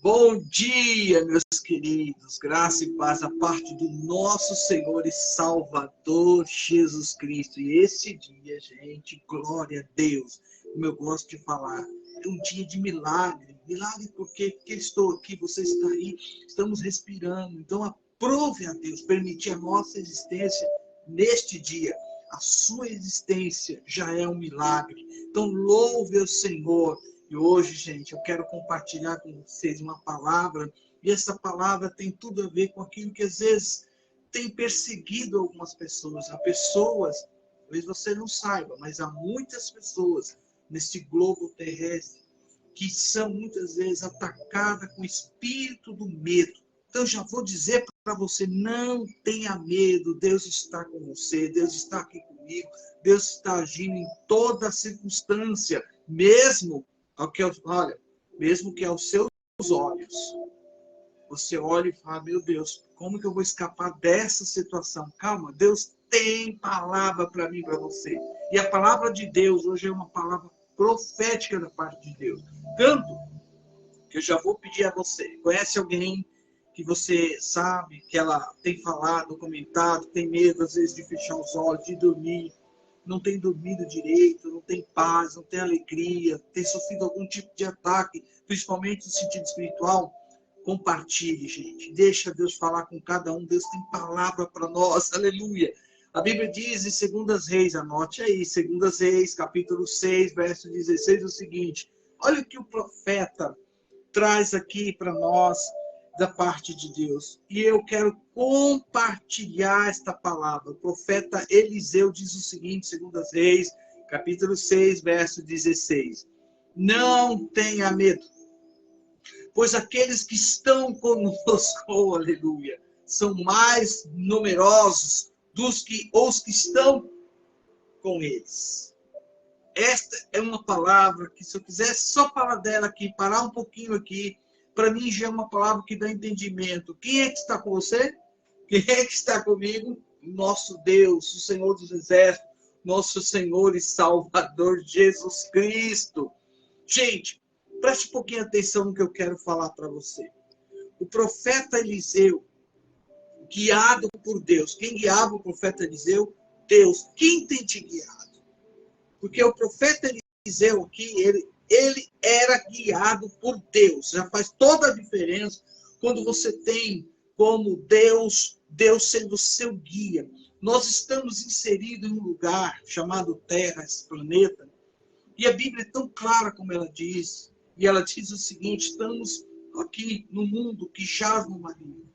Bom dia, meus queridos. Graça e paz da parte do nosso Senhor e Salvador Jesus Cristo. E esse dia, gente, glória a Deus. Como eu gosto de falar, é um dia de milagre. Milagre porque estou aqui, você está aí, estamos respirando. Então, aprove a Deus permitir a nossa existência neste dia. A sua existência já é um milagre. Então, louve o Senhor. E hoje, gente, eu quero compartilhar com vocês uma palavra, e essa palavra tem tudo a ver com aquilo que às vezes tem perseguido algumas pessoas. Há pessoas, talvez você não saiba, mas há muitas pessoas neste globo terrestre que são muitas vezes atacadas com o espírito do medo. Então, já vou dizer para você, não tenha medo, Deus está com você, Deus está aqui comigo, Deus está agindo em toda circunstância, mesmo que aos seus olhos, você olha e fala, meu Deus, como que eu vou escapar dessa situação? Calma, Deus tem palavra para mim, para você. E a palavra de Deus hoje é uma palavra profética da parte de Deus. Tanto que eu já vou pedir a você, conhece alguém que você sabe que ela tem falado, comentado, tem medo às vezes de fechar os olhos, de dormir, não tem dormido direito, não tem paz, não tem alegria, tem sofrido algum tipo de ataque, principalmente no sentido espiritual? Compartilhe, gente. Deixa Deus falar com cada um. Deus tem palavra para nós. Aleluia. A Bíblia diz em 2 Reis, anote aí, 2 Reis, capítulo 6, verso 16, o seguinte. Olha o que o profeta traz aqui para nós da parte de Deus. E eu quero compartilhar esta palavra. O profeta Eliseu diz o seguinte, 2 Reis, capítulo 6, verso 16. Não tenha medo, pois aqueles que estão conosco, oh, aleluia, são mais numerosos dos que os que estão com eles. Esta é uma palavra que, se eu quisesse só falar dela aqui, parar um pouquinho aqui, para mim já é uma palavra que dá entendimento. Quem é que está com você? Quem é que está comigo? Nosso Deus, o Senhor dos Exércitos, nosso Senhor e Salvador Jesus Cristo. Gente, preste um pouquinho de atenção no que eu quero falar para você. O profeta Eliseu, guiado por Deus. Quem guiava o profeta Eliseu? Deus. Quem tem te guiado? Porque o profeta Eliseu aqui, ele era guiado por Deus. Já faz toda a diferença quando você tem como Deus sendo seu guia. Nós estamos inseridos em um lugar chamado Terra, esse planeta, e a Bíblia é tão clara como ela diz. E ela diz o seguinte, estamos aqui no mundo que jaz no maligno.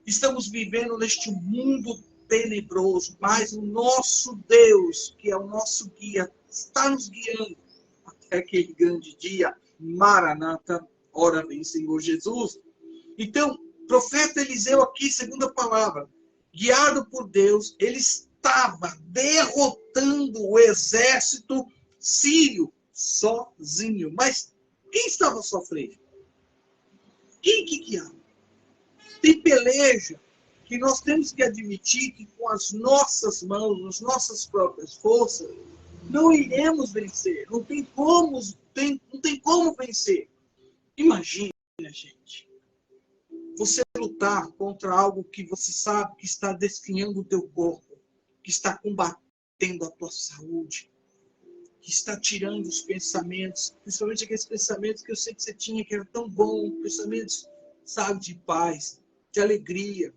Estamos vivendo neste mundo tenebroso, mas o nosso Deus, que é o nosso guia, está nos guiando até aquele grande dia. Maranata, ora vem Senhor Jesus. Então, profeta Eliseu aqui, segunda palavra, guiado por Deus, ele estava derrotando o exército sírio sozinho. Mas quem estava sofrendo? Quem que guiava? Tem peleja que nós temos que admitir que com as nossas mãos, as nossas próprias forças, não iremos vencer. Não tem como vencer. Imagina, gente, você lutar contra algo que você sabe que está desfinhando o teu corpo, que está combatendo a tua saúde, que está tirando os pensamentos, principalmente aqueles pensamentos que eu sei que você tinha, que era tão bom, pensamentos, sabe, de paz, de alegria,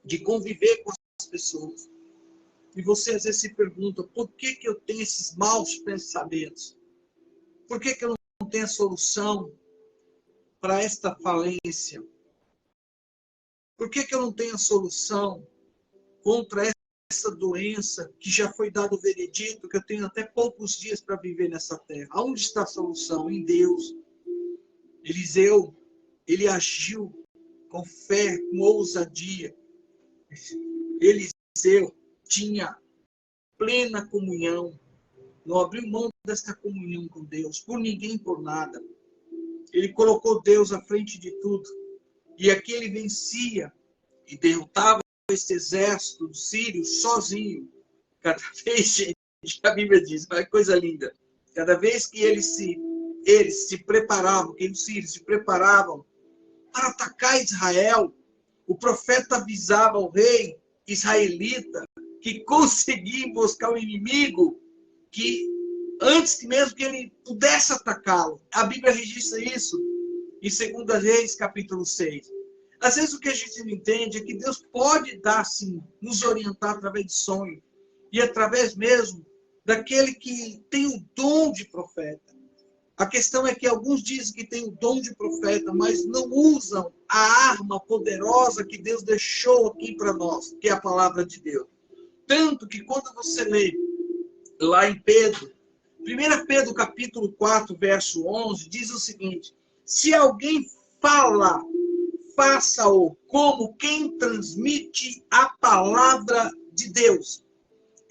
de conviver com as pessoas. E você às vezes se pergunta, por que eu tenho esses maus pensamentos? Por que eu não tenho a solução para esta falência? Por que eu não tenho a solução contra essa doença que já foi dado o veredito, que eu tenho até poucos dias para viver nessa terra? Aonde está a solução? Em Deus. Eliseu, ele agiu com fé, com ousadia. Eliseu tinha plena comunhão, não abriu mão desta comunhão com Deus, por ninguém, por nada. Ele colocou Deus à frente de tudo. E aqui ele vencia e derrotava esse exército do sírio sozinho. Cada vez, gente, a Bíblia diz, é coisa linda. Cada vez que ele se eles se preparavam, que os sírios se preparavam para atacar Israel, o profeta avisava ao rei israelita que conseguia emboscar o inimigo, que antes mesmo que ele pudesse atacá-lo. A Bíblia registra isso em 2 Reis, capítulo 6. Às vezes o que a gente não entende é que Deus pode dar, sim, nos orientar através de sonho, e através mesmo daquele que tem o dom de profeta. A questão é que alguns dizem que tem o dom de profeta, mas não usam a arma poderosa que Deus deixou aqui para nós, que é a palavra de Deus. Tanto que quando você lê lá em Pedro, 1 Pedro capítulo 4, verso 11, diz o seguinte: se alguém fala, faça-o como quem transmite a palavra de Deus.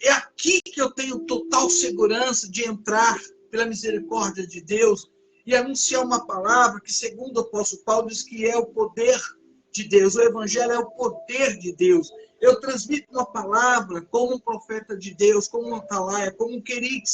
É aqui que eu tenho total segurança de entrar pela misericórdia de Deus e anunciar uma palavra que, segundo o apóstolo Paulo, diz que é o poder de Deus. O evangelho é o poder de Deus. Eu transmito uma palavra como um profeta de Deus, como um atalaia, como um querix,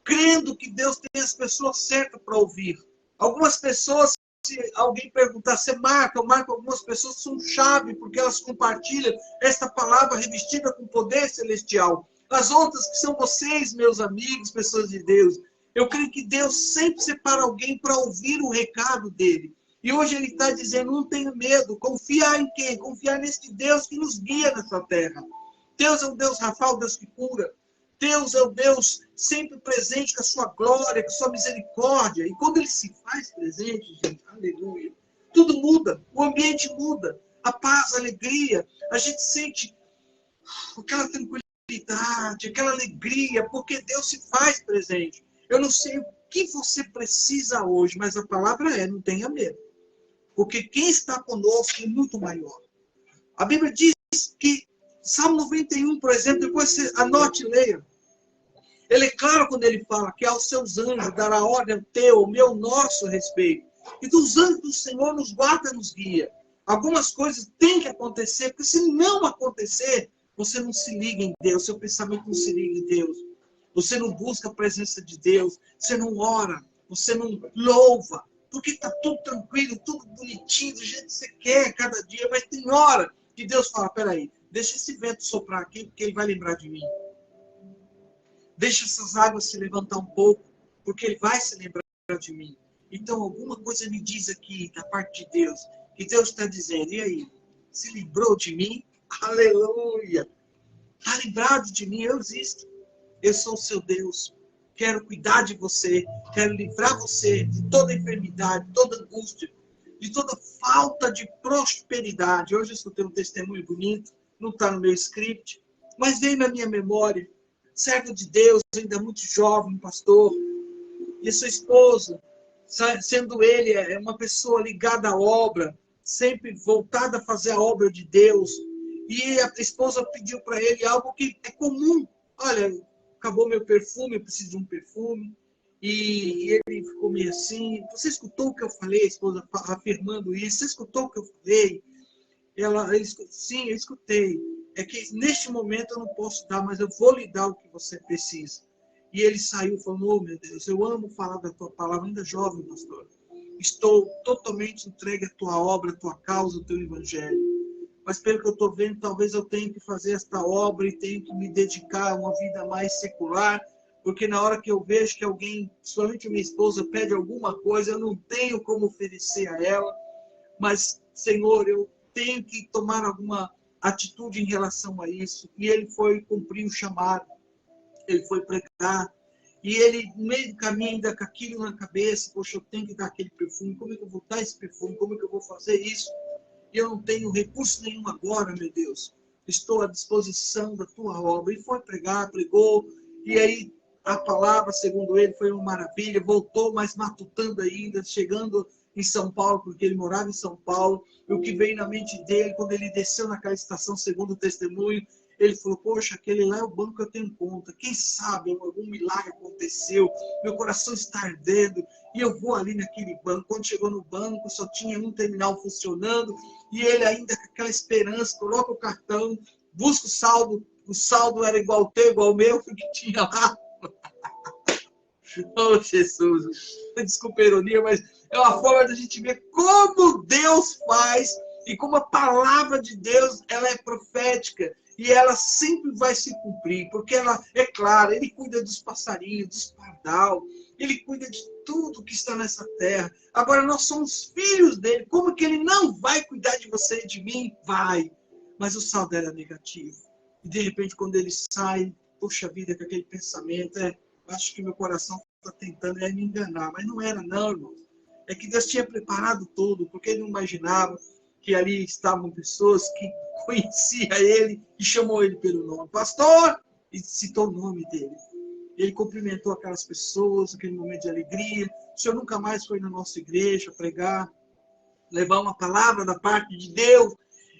crendo que Deus tem as pessoas certas para ouvir. Algumas pessoas, se alguém perguntar, você marca, eu marco algumas pessoas que são chave, porque elas compartilham esta palavra revestida com poder celestial. As outras que são vocês, meus amigos, pessoas de Deus. Eu creio que Deus sempre separa alguém para ouvir o recado dele. E hoje ele está dizendo, não tenha medo. Confiar em quem? Confiar nesse Deus que nos guia nessa terra. Deus é o Deus Rafael, Deus que cura. Deus é o Deus sempre presente com a sua glória, com a sua misericórdia. E quando ele se faz presente, gente, aleluia, tudo muda, o ambiente muda, a paz, a alegria, a gente sente aquela tranquilidade, aquela alegria, porque Deus se faz presente. Eu não sei o que você precisa hoje, mas a palavra é, não tenha medo. Porque quem está conosco é muito maior. A Bíblia diz que, Salmo 91, por exemplo, depois você anote e leia. Ele é claro quando ele fala que aos seus anjos dará ordem ao teu, ao meu, nosso respeito. E dos anjos do Senhor nos guarda, nos guia. Algumas coisas têm que acontecer, porque se não acontecer, você não se liga em Deus, seu pensamento não se liga em Deus. Você não busca a presença de Deus, você não ora, você não louva, porque está tudo tranquilo, tudo bonitinho, do jeito que você quer cada dia, mas tem hora que Deus fala, peraí, deixa esse vento soprar aqui, porque ele vai lembrar de mim. Deixa essas águas se levantar um pouco, porque ele vai se lembrar de mim. Então, alguma coisa me diz aqui, da parte de Deus, que Deus está dizendo, e aí, se lembrou de mim? Aleluia! Está lembrado de mim? Eu existo. Eu sou o seu Deus. Quero cuidar de você. Quero livrar você de toda enfermidade, toda angústia, de toda falta de prosperidade. Hoje eu escutei um testemunho bonito, não está no meu script, mas veio na minha memória. Servo de Deus, ainda muito jovem, pastor, e sua esposa, sendo ele uma pessoa ligada à obra, sempre voltada a fazer a obra de Deus, e a esposa pediu para ele algo que é comum. Olha, acabou meu perfume, eu preciso de um perfume. E ele ficou meio assim, você escutou o que eu falei? A esposa afirmando isso, você escutou o que eu falei? Sim, eu escutei. É que neste momento eu não posso dar, mas eu vou lhe dar o que você precisa. E ele saiu falando, oh meu Deus, eu amo falar da tua palavra, ainda jovem, pastor. Estou totalmente entregue à tua obra, à tua causa, ao teu evangelho. Mas pelo que eu estou vendo, talvez eu tenha que fazer esta obra e tenha que me dedicar a uma vida mais secular, porque na hora que eu vejo que alguém, somente minha esposa, pede alguma coisa, eu não tenho como oferecer a ela. Mas, Senhor, eu tenho que tomar alguma atitude em relação a isso. E ele foi cumprir o chamado. Ele foi pregar. E ele, no meio do caminho, ainda com aquilo na cabeça, poxa, eu tenho que dar aquele perfume. Como é que eu vou dar esse perfume? Como é que eu vou fazer isso? E eu não tenho recurso nenhum agora, meu Deus. Estou à disposição da tua obra. E foi pregar, pregou. E aí, a palavra, segundo ele, foi uma maravilha. Voltou, mas matutando ainda, chegando em São Paulo, porque ele morava em São Paulo. E o que veio na mente dele, quando ele desceu naquela estação, segundo o testemunho, ele falou, poxa, aquele lá é o banco que eu tenho conta. Quem sabe algum milagre aconteceu, meu coração está ardendo, e eu vou ali naquele banco. Quando chegou no banco, só tinha um terminal funcionando, e ele ainda com aquela esperança, coloca o cartão, busca o saldo era igual ao teu, igual ao meu, porque tinha lá. Oh, Jesus, desculpa a ironia, mas é uma forma da gente ver como Deus faz e como a palavra de Deus, ela é profética e ela sempre vai se cumprir, porque ela é clara, ele cuida dos passarinhos, dos pardal, ele cuida de tudo que está nessa terra. Agora nós somos filhos dele, como que ele não vai cuidar de você e de mim? Vai, mas o saldo era negativo. E de repente quando ele sai, puxa vida, com aquele pensamento, acho que meu coração está tentando me enganar, mas não era não, irmão. É que Deus tinha preparado tudo, porque ele não imaginava que ali estavam pessoas que conheciam ele e chamou ele pelo nome. Pastor! E citou o nome dele. Ele cumprimentou aquelas pessoas, aquele momento de alegria. O senhor nunca mais foi na nossa igreja pregar, levar uma palavra da parte de Deus.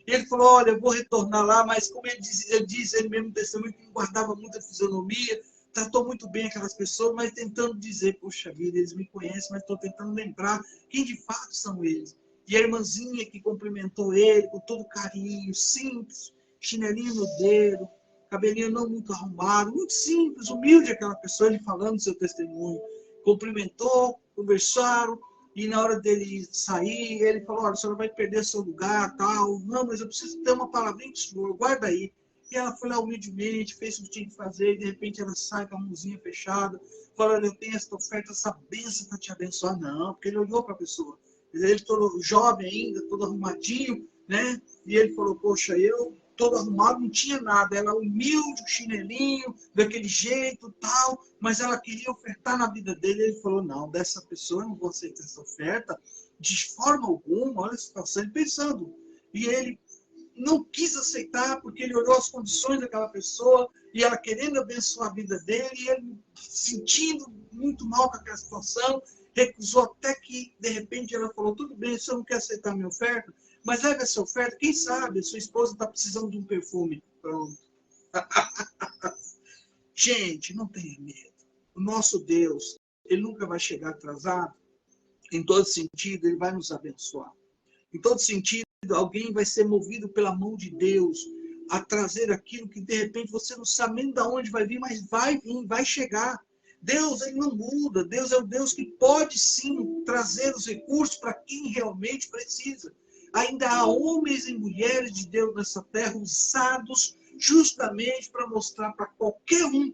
Ele falou, olha, eu vou retornar lá, mas como ele diz ele mesmo no testemunho, que não guardava muita fisionomia, tratou muito bem aquelas pessoas, mas tentando dizer, poxa vida, eles me conhecem, mas estou tentando lembrar quem de fato são eles. E a irmãzinha que cumprimentou ele com todo carinho, simples, chinelinho no dedo, cabelinho não muito arrumado, muito simples, humilde aquela pessoa, ele falando do seu testemunho. Cumprimentou, conversaram, e na hora dele sair, ele falou, olha, a senhora vai perder seu lugar, tal. Não, mas eu preciso ter uma palavrinha do senhor, guarda aí. E ela foi lá humildemente, fez o que tinha que fazer, e de repente ela sai com a mãozinha fechada, falou, olha, eu tenho essa oferta, essa bênção para te abençoar. Não, porque ele olhou para a pessoa. Ele todo jovem ainda, todo arrumadinho, né? E ele falou, poxa, eu todo arrumado, não tinha nada. Ela humilde, chinelinho, daquele jeito, tal, mas ela queria ofertar na vida dele. Ele falou, não, dessa pessoa eu não vou aceitar essa oferta de forma alguma. Olha a situação, ele pensando. E ele não quis aceitar, porque ele olhou as condições daquela pessoa, e ela querendo abençoar a vida dele, e ele sentindo muito mal com aquela situação, recusou até que, de repente, ela falou, tudo bem, o senhor não quer aceitar a minha oferta? Mas leve essa oferta, quem sabe a sua esposa está precisando de um perfume. Pronto. Gente, não tenha medo. O nosso Deus, ele nunca vai chegar atrasado. Em todo sentido, ele vai nos abençoar. Em todo sentido, alguém vai ser movido pela mão de Deus a trazer aquilo que, de repente, você não sabe nem de onde vai vir, mas vai vir, vai chegar. Deus, ele não muda. Deus é o Deus que pode, sim, trazer os recursos para quem realmente precisa. Ainda há homens e mulheres de Deus nessa terra usados justamente para mostrar para qualquer um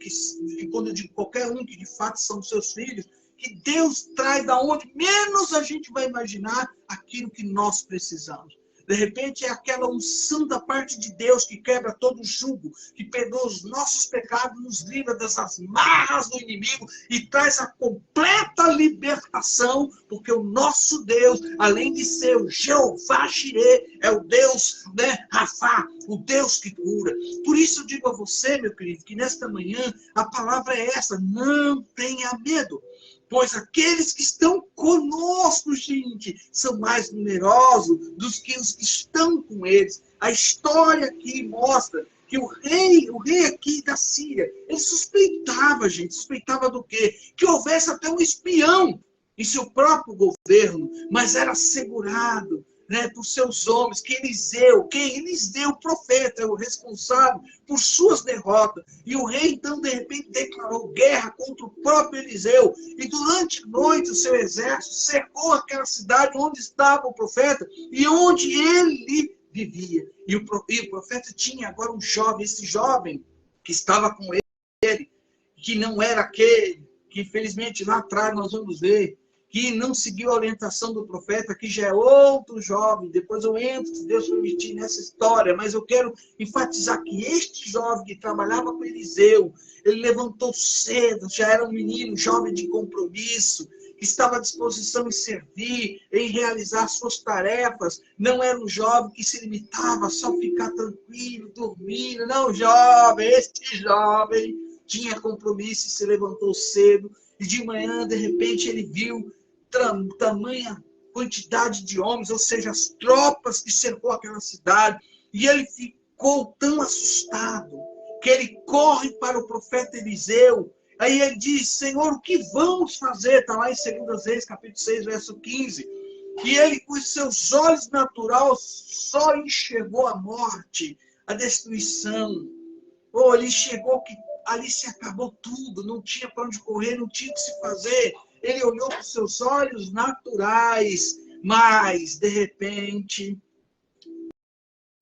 quando eu digo qualquer um que de fato são seus filhos, que Deus traz da onde menos a gente vai imaginar aquilo que nós precisamos. De repente é aquela unção da parte de Deus que quebra todo o jugo, que perdoa os nossos pecados, nos livra das amarras do inimigo e traz a completa libertação, porque o nosso Deus, além de ser o Jeová Jireh, é o Deus, né, Rafá, o Deus que cura. Por isso eu digo a você, meu querido, que nesta manhã a palavra é essa, não tenha medo. Pois aqueles que estão conosco, gente, são mais numerosos dos que os que estão com eles. A história aqui mostra que o rei aqui da Síria, ele suspeitava, gente, suspeitava do quê? Que houvesse até um espião em seu próprio governo, mas era assegurado, né, por seus homens, que Eliseu, o profeta, é o responsável por suas derrotas. E o rei, então, de repente, declarou guerra contra o próprio Eliseu. E durante a noite, o seu exército cercou aquela cidade onde estava o profeta e onde ele vivia. E o profeta tinha agora um jovem, esse jovem que estava com ele, que não era aquele, que infelizmente lá atrás nós vamos ver, que não seguiu a orientação do profeta, que já é outro jovem. Depois eu entro, se Deus permitir, nessa história, mas eu quero enfatizar que este jovem que trabalhava com Eliseu, ele levantou cedo, já era um menino, jovem de compromisso, que estava à disposição em servir, em realizar suas tarefas. Não era um jovem que se limitava a só ficar tranquilo, dormindo. Não, este jovem tinha compromisso e se levantou cedo. E de manhã, de repente, ele viu tamanha quantidade de homens, ou seja, as tropas que cercou aquela cidade. E ele ficou tão assustado que ele corre para o profeta Eliseu. Aí ele diz, Senhor, o que vamos fazer? Está lá em 2 Reis, capítulo 6, verso 15. E ele, com os seus olhos naturais, só enxergou a morte, a destruição. Ou ele enxergou que ali se acabou tudo, não tinha para onde correr, não tinha o que se fazer. Ele olhou com seus olhos naturais, mas, de repente,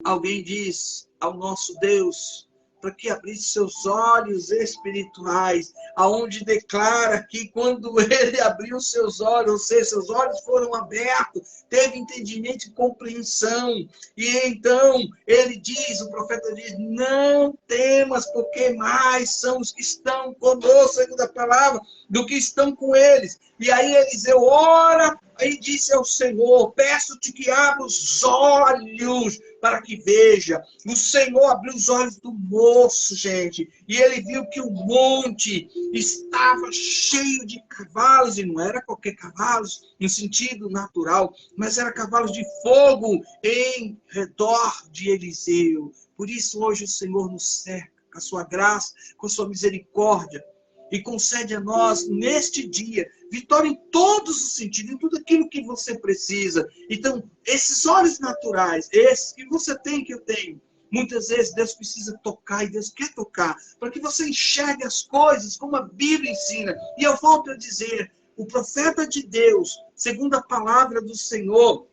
alguém diz ao nosso Deus para que abrisse seus olhos espirituais, aonde declara que quando ele abriu seus olhos, ou seja, seus olhos foram abertos, teve entendimento e compreensão, e então ele diz, o profeta diz, não temas, porque mais são os que estão conosco, segundo a palavra, do que estão com eles. E aí Eliseu ora, aí disse ao Senhor, peço-te que abra os olhos para que veja. O Senhor abriu os olhos do moço, gente, e ele viu que o monte estava cheio de cavalos, e não era qualquer cavalos, no sentido natural, mas era cavalos de fogo em redor de Eliseu. Por isso hoje o Senhor nos cerca com a sua graça, com a sua misericórdia, e concede a nós, neste dia, vitória em todos os sentidos, em tudo aquilo que você precisa. Então, esses olhos naturais, esses que você tem, que eu tenho, muitas vezes Deus precisa tocar, e Deus quer tocar, para que você enxergue as coisas como a Bíblia ensina. E eu volto a dizer, o profeta de Deus, segundo a palavra do Senhor,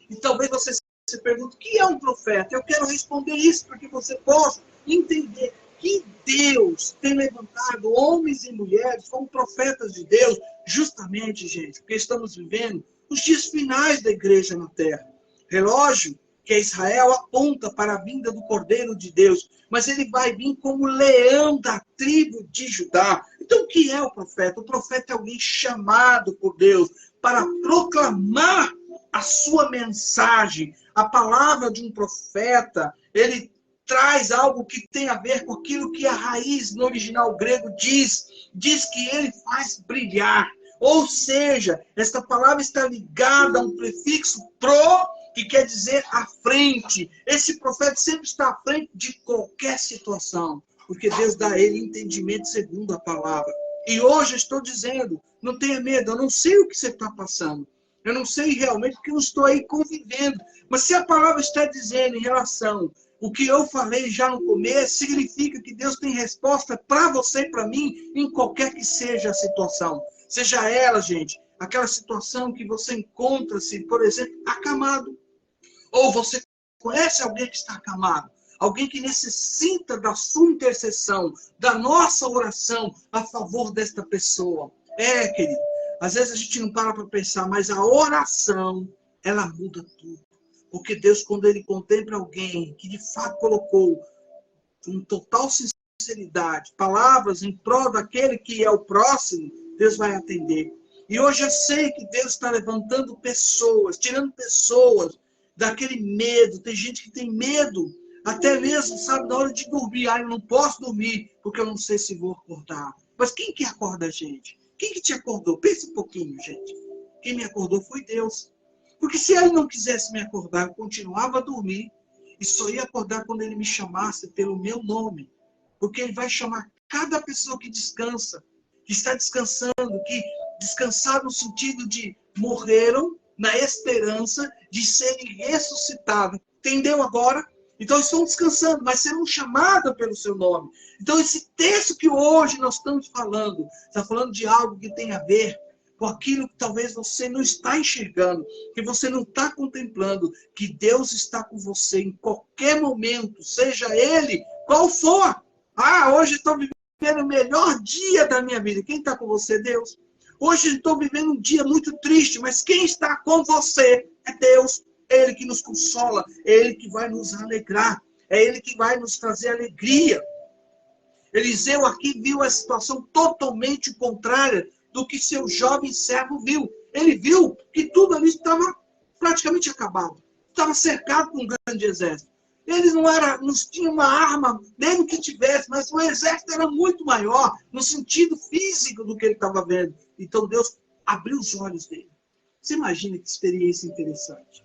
e talvez você se pergunte, o que é um profeta? Eu quero responder isso, para que você possa entender que Deus tem levantado homens e mulheres como profetas de Deus, justamente, gente, porque estamos vivendo os dias finais da igreja na terra. Relógio, que é Israel, aponta para a vinda do Cordeiro de Deus, mas ele vai vir como leão da tribo de Judá. Então, o que é o profeta? O profeta é alguém chamado por Deus para proclamar a sua mensagem. A palavra de um profeta, ele traz algo que tem a ver com aquilo que a raiz no original grego diz. Diz que ele faz brilhar. Ou seja, esta palavra está ligada a um prefixo pro, que quer dizer à frente. Esse profeta sempre está à frente de qualquer situação, porque Deus dá a ele entendimento segundo a palavra. E hoje eu estou dizendo, não tenha medo, eu não sei o que você está passando. Eu não sei realmente, porque eu não estou aí convivendo. Mas se a palavra está dizendo em relação o que eu falei já no começo, significa que Deus tem resposta para você e para mim, em qualquer que seja a situação. Seja ela, gente, aquela situação que você encontra-se, por exemplo, acamado. Ou você conhece alguém que está acamado. Alguém que necessita da sua intercessão, da nossa oração a favor desta pessoa. Querido, às vezes a gente não para pensar, mas a oração, ela muda tudo. Porque Deus, quando ele contempla alguém que de fato colocou com total sinceridade palavras em prol daquele que é o próximo, Deus vai atender. E hoje eu sei que Deus está levantando pessoas, tirando pessoas daquele medo. Tem gente que tem medo, até mesmo, sabe, na hora de dormir. Eu não posso dormir, porque eu não sei se vou acordar. Mas quem que acorda a gente? Quem que te acordou? Pensa um pouquinho, gente. Quem me acordou foi Deus. Porque se ele não quisesse me acordar, eu continuava a dormir e só ia acordar quando ele me chamasse pelo meu nome. Porque ele vai chamar cada pessoa que descansa, que está descansando, que descansaram no sentido de morreram na esperança de serem ressuscitados. Entendeu agora? Então estão descansando, mas serão chamados pelo seu nome. Então esse texto que hoje nós estamos falando, está falando de algo que tem a ver com aquilo que talvez você não está enxergando, que você não está contemplando, que Deus está com você em qualquer momento, seja ele qual for. Hoje estou vivendo o melhor dia da minha vida. Quem está com você? Deus. Hoje estou vivendo um dia muito triste, mas quem está com você é Deus. É Ele que nos consola, é Ele que vai nos alegrar, é Ele que vai nos trazer alegria. Eliseu aqui viu a situação totalmente contrária do que seu jovem servo viu. Ele viu que tudo ali estava praticamente acabado. Estava cercado por um grande exército. Eles não tinham uma arma, mesmo que tivesse, mas o exército era muito maior, no sentido físico do que ele estava vendo. Então Deus abriu os olhos dele. Você imagina que experiência interessante.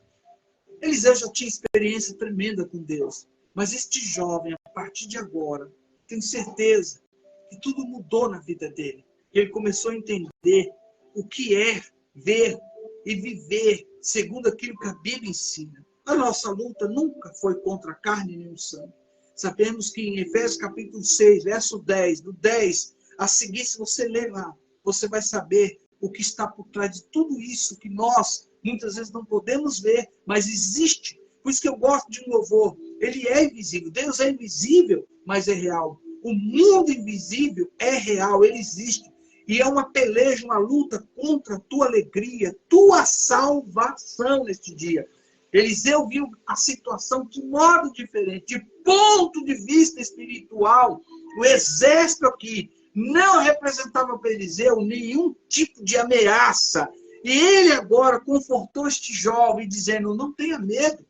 Eliseu já tinha experiência tremenda com Deus. Mas este jovem, a partir de agora, tenho certeza que tudo mudou na vida dele. Ele começou a entender o que é ver e viver segundo aquilo que a Bíblia ensina. A nossa luta nunca foi contra a carne nem o sangue. Sabemos que em Efésios capítulo 6, verso 10, do 10 a seguir, se você ler lá, você vai saber o que está por trás de tudo isso que nós, muitas vezes, não podemos ver, mas existe. Por isso que eu gosto de um louvor. Ele é invisível. Deus é invisível, mas é real. O mundo invisível é real, ele existe. E é uma peleja, uma luta contra a tua alegria, tua salvação neste dia. Eliseu viu a situação de modo diferente, de ponto de vista espiritual. O exército aqui não representava para Eliseu nenhum tipo de ameaça. E ele agora confortou este jovem, dizendo, não tenha medo,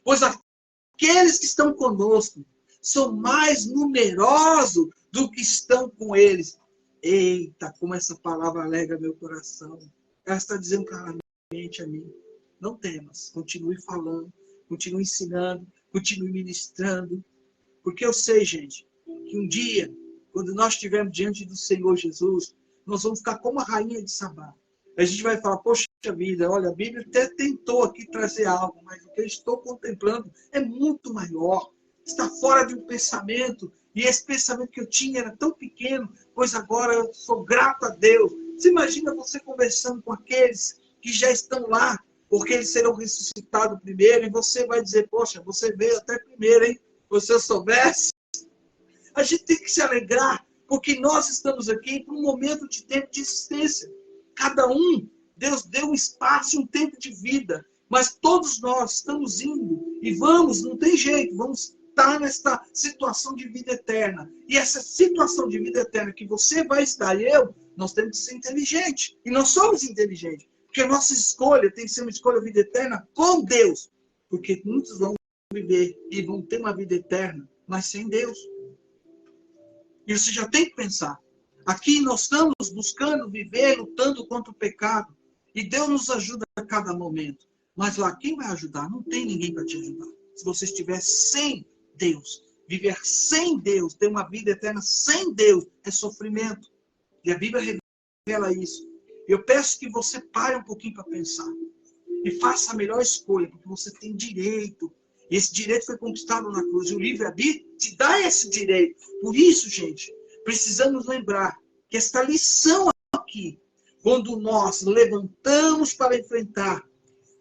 pois aqueles que estão conosco são mais numerosos do que estão com eles. Eita, como essa palavra alegra meu coração. Ela está dizendo claramente a mim, não temas, continue falando, continue ensinando, continue ministrando, porque eu sei, gente, que um dia, quando nós estivermos diante do Senhor Jesus, nós vamos ficar como a rainha de Sabá. A gente vai falar, poxa vida, olha, a Bíblia até tentou aqui trazer algo, mas o que eu estou contemplando é muito maior, está fora de um pensamento, e esse pensamento que eu tinha era tão pequeno, pois agora eu sou grato a Deus. Você imagina você conversando com aqueles que já estão lá, porque eles serão ressuscitados primeiro, e você vai dizer, poxa, você veio até primeiro, hein? Se eu soubesse. A gente tem que se alegrar, porque nós estamos aqui para um momento de tempo de existência. Cada um, Deus deu um espaço e um tempo de vida, mas todos nós estamos indo, e vamos, não tem jeito, vamos estar nesta situação de vida eterna. E essa situação de vida eterna que você vai estar, e eu, nós temos que ser inteligentes. E nós somos inteligentes. Porque a nossa escolha tem que ser uma escolha vida eterna com Deus. Porque muitos vão viver e vão ter uma vida eterna, mas sem Deus. E você já tem que pensar. Aqui nós estamos buscando viver, lutando contra o pecado. E Deus nos ajuda a cada momento. Mas lá, quem vai ajudar? Não tem ninguém para te ajudar. Se você estiver sem Deus, viver sem Deus, ter uma vida eterna sem Deus, é sofrimento. E a Bíblia revela isso. Eu peço que você pare um pouquinho para pensar. E faça a melhor escolha, porque você tem direito. E esse direito foi conquistado na cruz. E o livre-arbítrio te dá esse direito. Por isso, gente, precisamos lembrar que esta lição aqui, quando nós levantamos para enfrentar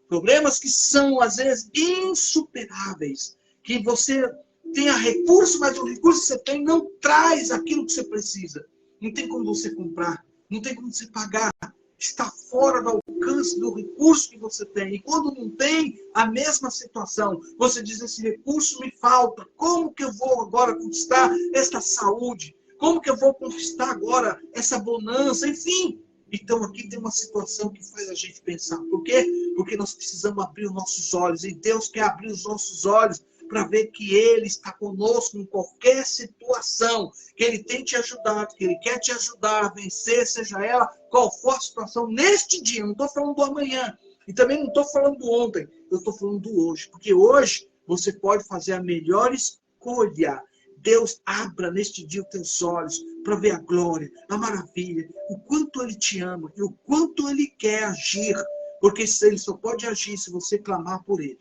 problemas que são, às vezes, insuperáveis, que você tenha recurso, mas o recurso que você tem não traz aquilo que você precisa. Não tem como você comprar, não tem como você pagar. Está fora do alcance do recurso que você tem. E quando não tem, a mesma situação. Você diz, esse recurso me falta. Como que eu vou agora conquistar esta saúde? Como que eu vou conquistar agora essa bonança? Enfim. Então aqui tem uma situação que faz a gente pensar. Por quê? Porque nós precisamos abrir os nossos olhos. E Deus quer abrir os nossos olhos para ver que Ele está conosco em qualquer situação, que Ele tem te ajudado, que Ele quer te ajudar a vencer, seja ela qual for a situação, neste dia. Não estou falando do amanhã, e também não estou falando do ontem, eu estou falando do hoje, porque hoje você pode fazer a melhor escolha. Deus abra neste dia os teus olhos para ver a glória, a maravilha, o quanto Ele te ama e o quanto Ele quer agir, porque Ele só pode agir se você clamar por Ele.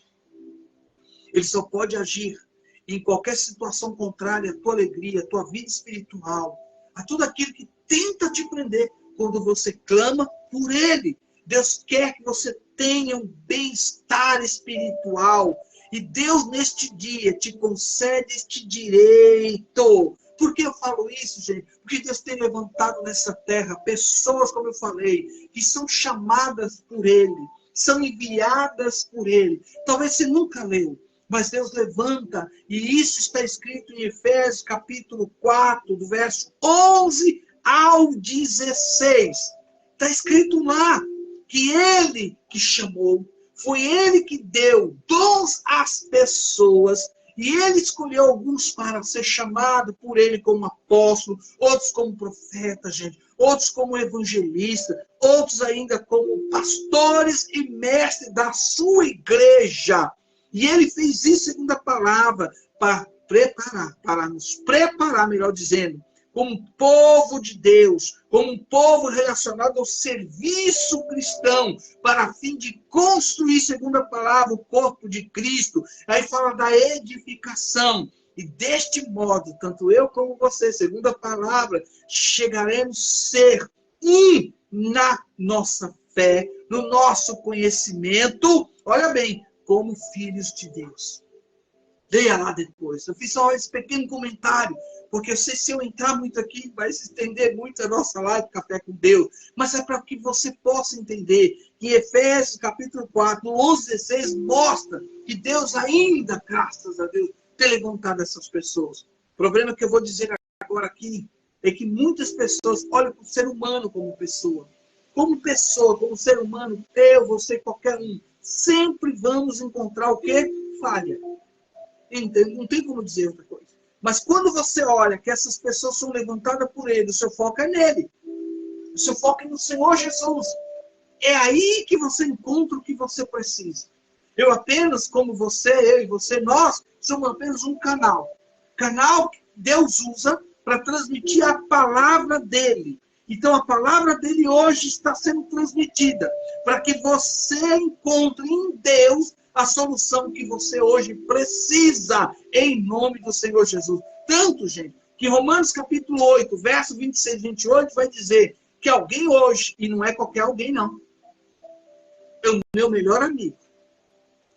Ele só pode agir em qualquer situação contrária à tua alegria, à tua vida espiritual, a tudo aquilo que tenta te prender quando você clama por Ele. Deus quer que você tenha um bem-estar espiritual. E Deus, neste dia, te concede este direito. Por que eu falo isso, gente? Porque Deus tem levantado nessa terra pessoas, como eu falei, que são chamadas por Ele, são enviadas por Ele. Talvez você nunca leu. Mas Deus levanta, e isso está escrito em Efésios capítulo 4, do verso 11 ao 16. Está escrito lá que Ele que chamou, foi Ele que deu dons às pessoas, e Ele escolheu alguns para ser chamado por Ele como apóstolo, outros como profeta, gente, outros como evangelista, outros ainda como pastores e mestres da sua igreja. E Ele fez isso segundo a palavra, para nos preparar, melhor dizendo, como povo de Deus, como um povo relacionado ao serviço cristão, para a fim de construir, segundo a palavra, o corpo de Cristo. Aí fala da edificação, E deste modo, tanto eu como você, segundo a palavra, chegaremos a ser e na nossa fé, no nosso conhecimento, olha bem, como filhos de Deus. Leia lá depois. Eu fiz só esse pequeno comentário, porque eu sei se eu entrar muito aqui, vai se estender muito a nossa live Café com Deus. Mas é para que você possa entender que Efésios capítulo 4, 11, 16, mostra que Deus ainda, graças a Deus, tem levantado essas pessoas. O problema que eu vou dizer agora aqui é que muitas pessoas olham para o ser humano como pessoa. Como pessoa, como ser humano, eu, você, qualquer um, sempre vamos encontrar o quê? Falha. Não tem como dizer outra coisa. Mas quando você olha que essas pessoas são levantadas por Ele, o seu foco é nele. O seu foco é no Senhor Jesus. É aí que você encontra o que você precisa. Eu apenas, como você, eu e você, nós somos apenas um canal. Canal que Deus usa para transmitir a palavra dele. Então, a palavra dele hoje está sendo transmitida para que você encontre em Deus a solução que você hoje precisa, em nome do Senhor Jesus. Tanto, gente, que Romanos capítulo 8, verso 26 e 28 vai dizer que alguém hoje, e não é qualquer alguém não, é o meu melhor amigo.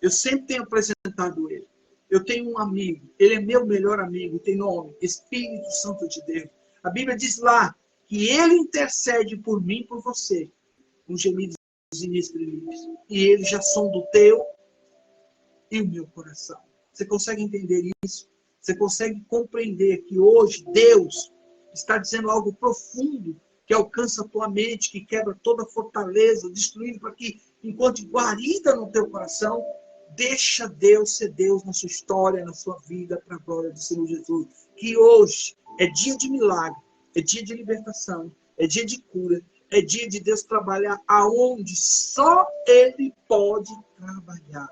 Eu sempre tenho apresentado ele. Eu tenho um amigo, ele é meu melhor amigo, tem nome, Espírito Santo de Deus. A Bíblia diz lá que ele intercede por mim e por você, com gemidos inexprimíveis. E ele já sonda o teu e o meu coração. Você consegue entender isso? Você consegue compreender que hoje Deus está dizendo algo profundo que alcança a tua mente, que quebra toda fortaleza, destruindo para que encontre guarida no teu coração? Deixa Deus ser Deus na sua história, na sua vida, para a glória do Senhor Jesus. Que hoje é dia de milagre, é dia de libertação, é dia de cura, é dia de Deus trabalhar aonde só Ele pode trabalhar.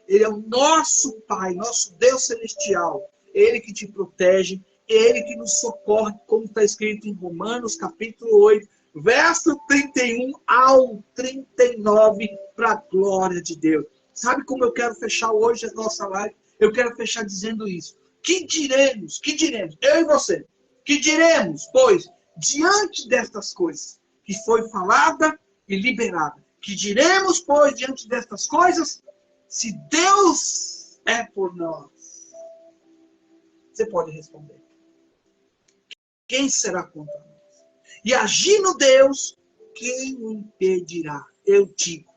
Ele é o nosso Pai, nosso Deus celestial. Ele que te protege, Ele que nos socorre, como está escrito em Romanos capítulo 8, verso 31 ao 39, para a glória de Deus. Sabe como eu quero fechar hoje a nossa live? Eu quero fechar dizendo isso. Que diremos, eu e você, que diremos, pois, diante destas coisas que foi falada e liberada, que diremos, pois, diante destas coisas, se Deus é por nós? Você pode responder. Quem será contra nós? E agindo Deus, quem o impedirá? Eu digo,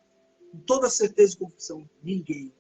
com toda certeza e confissão, ninguém.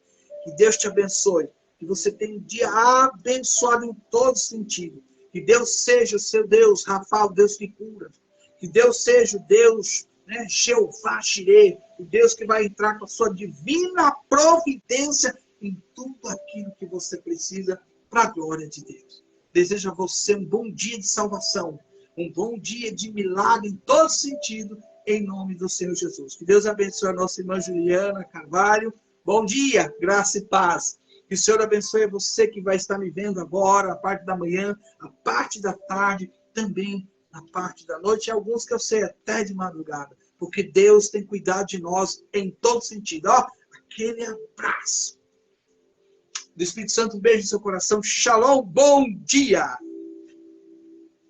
Que Deus te abençoe. Que você tenha um dia abençoado em todo sentido. Que Deus seja o seu Deus, Rafael, Deus que cura. Que Deus seja o Deus, Jeová Jireh, o Deus que vai entrar com a sua divina providência em tudo aquilo que você precisa para a glória de Deus. Desejo a você um bom dia de salvação, um bom dia de milagre em todo sentido, em nome do Senhor Jesus. Que Deus abençoe a nossa irmã Juliana Carvalho. Bom dia, graça e paz. Que o Senhor abençoe a você que vai estar me vendo agora, a parte da manhã, a parte da tarde, também a parte da noite, e alguns que eu sei até de madrugada. Porque Deus tem cuidado de nós em todo sentido. Ó, aquele abraço do Espírito Santo, um beijo no seu coração. Shalom, bom dia!